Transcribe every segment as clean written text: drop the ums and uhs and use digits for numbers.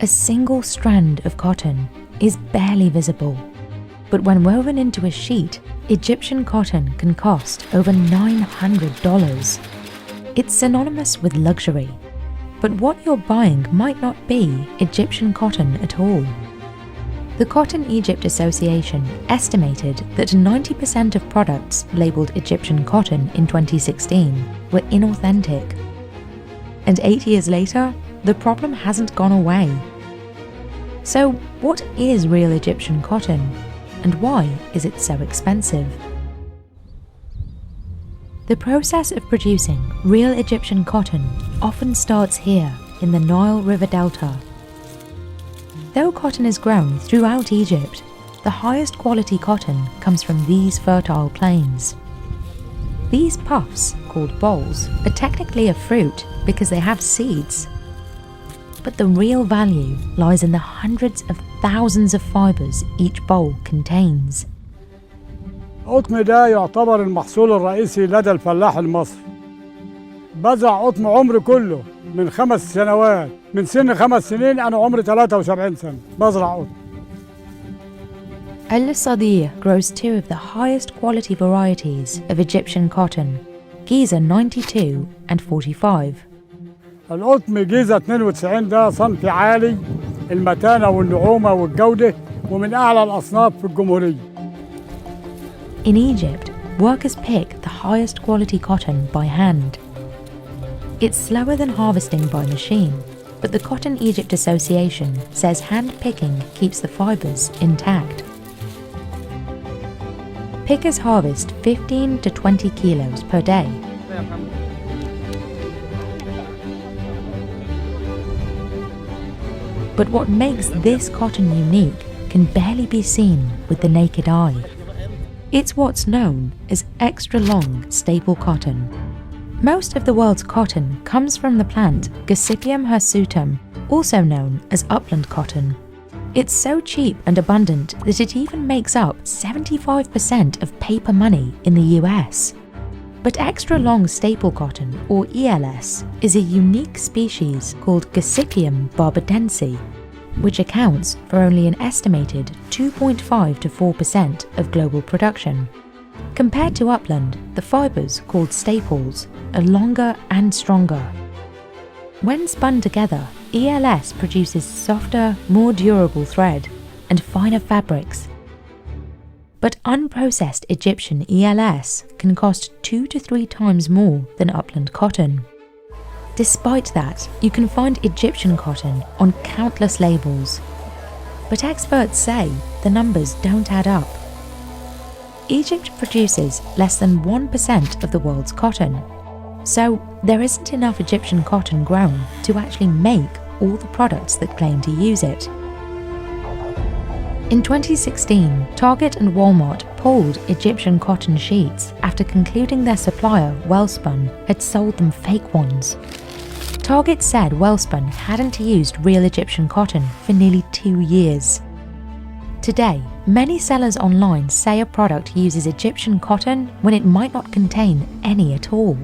A single strand of cotton is barely visible, but when woven into a sheet, Egyptian cotton can cost over $900. It's synonymous with luxury, but what you're buying might not be Egyptian cotton at all. The Cotton Egypt Association estimated that 90% of products labelled Egyptian cotton in 2016 were inauthentic. And 8 years later, the problem hasn't gone away. So what is real Egyptian cotton, and why is it so expensive? The process of producing real Egyptian cotton often starts here in the Nile River Delta. Though cotton is grown throughout Egypt, the highest quality cotton comes from these fertile plains. These puffs, called bolls, are technically a fruit because they have seeds. But the real value lies in the hundreds of thousands of fibers each boll contains. قطن ده يعتبر المحصول الرئيسي لدى الفلاح المصري. بزرع قطن عمري كله من 5 سنوات. من سن 5 سنين أنا عمري 73 سنة بزرع قطن. Al-Sadir grows 2 of the highest quality varieties of Egyptian cotton, Giza 92 and 45. القطن جيزة 92 ده صنف عالي المتانة والنعومة والجودة ومن أعلى الأصناف في الجمهورية. In Egypt, workers pick the highest quality cotton by hand. It's slower than harvesting by machine, but the Cotton Egypt Association says hand picking keeps the fibers intact. Pickers harvest 15 to 20 kilos per day. But what makes this cotton unique can barely be seen with the naked eye. It's what's known as extra long staple cotton. Most of the world's cotton comes from the plant Gossypium hirsutum, also known as upland cotton. It's so cheap and abundant that it even makes up 75% of paper money in the US. But extra long staple cotton, or ELS, is a unique species called Gossypium barbadense, which accounts for only an estimated 2.5 to 4% of global production. Compared to upland, the fibers, called staples, are longer and stronger. When spun together, ELS produces softer, more durable thread and finer fabrics. But unprocessed Egyptian ELS can cost 2 to 3 times more than upland cotton. Despite that, you can find Egyptian cotton on countless labels. But experts say the numbers don't add up. Egypt produces less than 1% of the world's cotton, so there isn't enough Egyptian cotton grown to actually make all the products that claim to use it. In 2016, Target and Walmart pulled Egyptian cotton sheets after concluding their supplier, Wellspun, had sold them fake ones. Target said Wellspun hadn't used real Egyptian cotton for nearly 2 years. Today, many sellers online say a product uses Egyptian cotton when it might not contain any at all.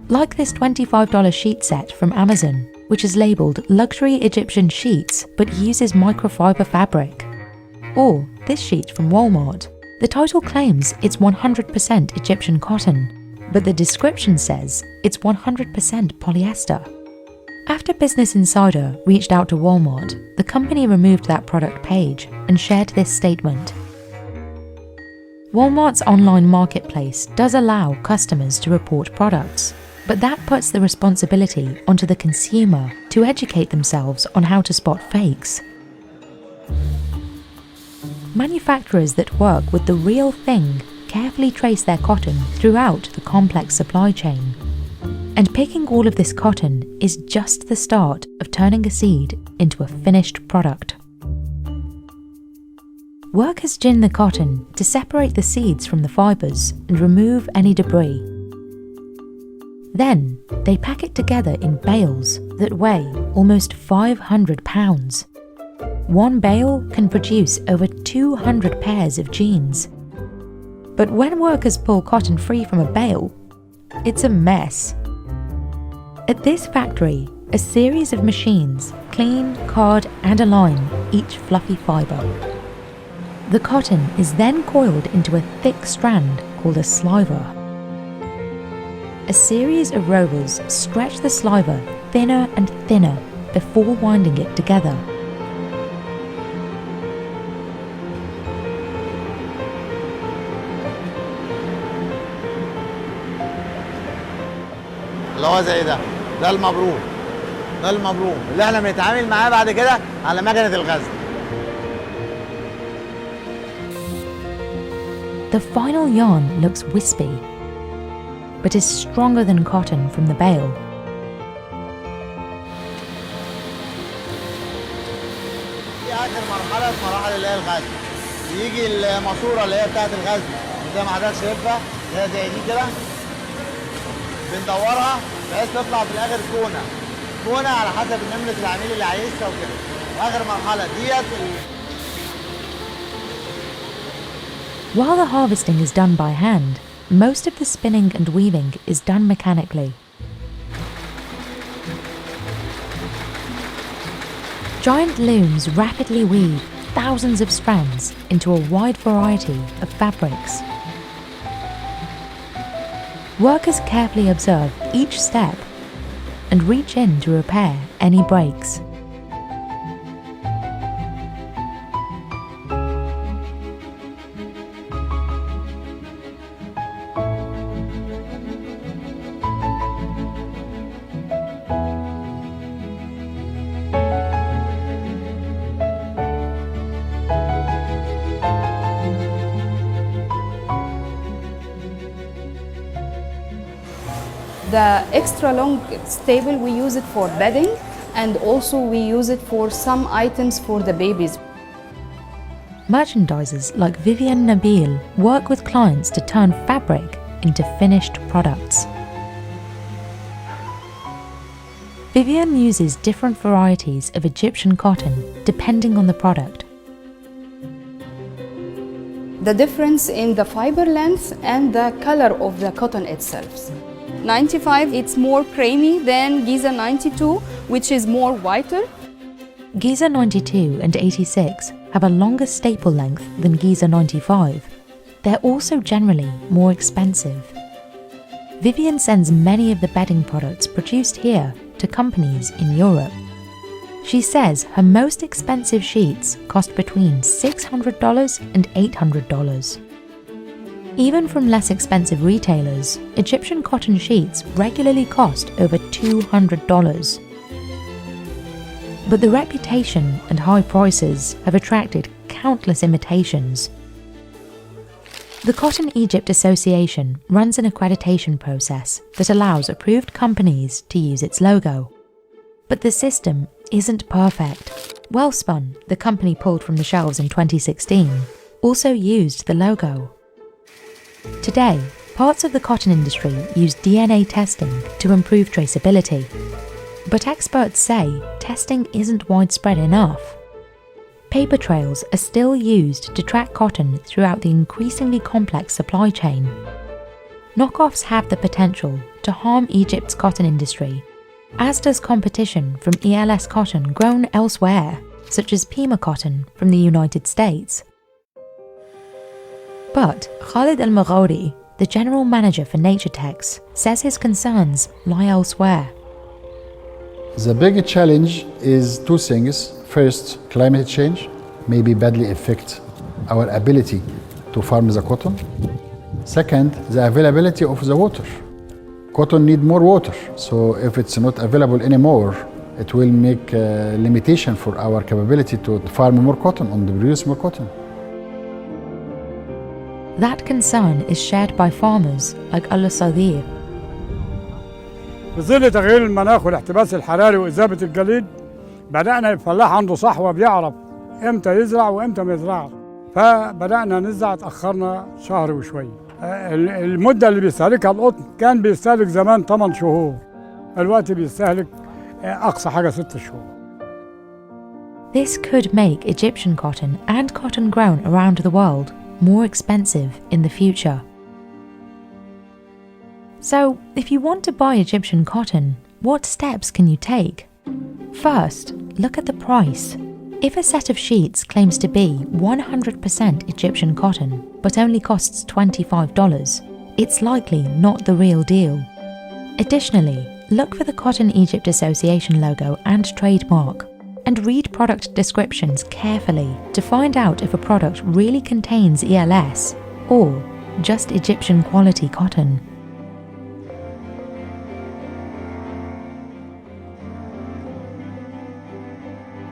Like this $25 sheet set from Amazon, which is labelled Luxury Egyptian Sheets but uses microfiber fabric. Or this sheet from Walmart. The title claims it's 100% Egyptian cotton, but the description says it's 100% polyester. After Business Insider reached out to Walmart, the company removed that product page and shared this statement. Walmart's online marketplace does allow customers to report products, but that puts the responsibility onto the consumer to educate themselves on how to spot fakes. Manufacturers that work with the real thing carefully trace their cotton throughout the complex supply chain. And picking all of this cotton is just the start of turning a seed into a finished product. Workers gin the cotton to separate the seeds from the fibers and remove any debris. Then they pack it together in bales that weigh almost 500 pounds. One bale can produce over 200 pairs of jeans. But when workers pull cotton free from a bale, it's a mess. At this factory, a series of machines clean, card, and align each fluffy fibre. The cotton is then coiled into a thick strand called a sliver. A series of rovers stretch the sliver thinner and thinner before winding it together. اللي هو زي ده المبروم، اللي احنا بنتعامل معاه بعد كده على مكنة الغزل. The final yarn looks wispy, but is stronger than cotton from the bale. دي آخر مرحلة في مراحل اللي هي الغزل. بيجي الماسورة اللي هي بتاعت الغزل زي ما حضرتك شايفها، اللي هي زي دي كده. بندورها بحيث تطلع في الآخر كونة على حسب نمرة العميل اللي عايزها وكده. وآخر مرحلة ديت. While the harvesting is done by hand, most of the spinning and weaving is done mechanically. Giant looms rapidly weave thousands of strands into a wide variety of fabrics. Workers carefully observe each step and reach in to repair any breaks. The extra long staple, we use it for bedding, and also we use it for some items for the babies. Merchandisers like Vivian Nabil work with clients to turn fabric into finished products. Vivian uses different varieties of Egyptian cotton depending on the product. The difference in the fiber length and the color of the cotton itself. 95, it's more creamy than Giza 92, which is more whiter. Giza 92 and 86 have a longer staple length than Giza 95. They're also generally more expensive. Vivian sends many of the bedding products produced here to companies in Europe. She says her most expensive sheets cost between $600 and $800. Even from less expensive retailers, Egyptian cotton sheets regularly cost over $200. But the reputation and high prices have attracted countless imitations. The Cotton Egypt Association runs an accreditation process that allows approved companies to use its logo. But the system isn't perfect. Wellspun, the company pulled from the shelves in 2016, also used the logo. Today, parts of the cotton industry use DNA testing to improve traceability. But experts say testing isn't widespread enough. Paper trails are still used to track cotton throughout the increasingly complex supply chain. Knockoffs have the potential to harm Egypt's cotton industry, as does competition from ELS cotton grown elsewhere, such as Pima cotton from the United States. But Khalid Al-Maghodi, the general manager for Naturetex, says his concerns lie elsewhere. The big challenge is two things. First, climate change may badly affect our ability to farm the cotton. Second, the availability of the water. Cotton needs more water, so if it's not available anymore, it will make a limitation for our capability to farm more cotton and produce more cotton. That concern is shared by farmers like Al Sadir. بظل تغيير المناخ والاحتباس الحراري وإذابة الجليد بدأنا الفلاح عنده صحوة بيعرف إمتى يزرع وإمتى ما يزرعش، فبدأنا نزرع تأخرنا شهر وشوية. المدة اللي بيستهلكها القطن كان بيستهلك زمان 8 شهور، الوقت بيستهلك أقصى حاجة 6 شهور. This could make Egyptian cotton and cotton grown around the world more expensive in the future. So, if you want to buy Egyptian cotton, What steps can you take? First, look at the price. If a set of sheets claims to be 100% Egyptian cotton but only costs $25, it's likely not the real deal. Additionally, look for the Cotton Egypt Association logo and trademark, and read product descriptions carefully to find out if a product really contains ELS or just Egyptian quality cotton.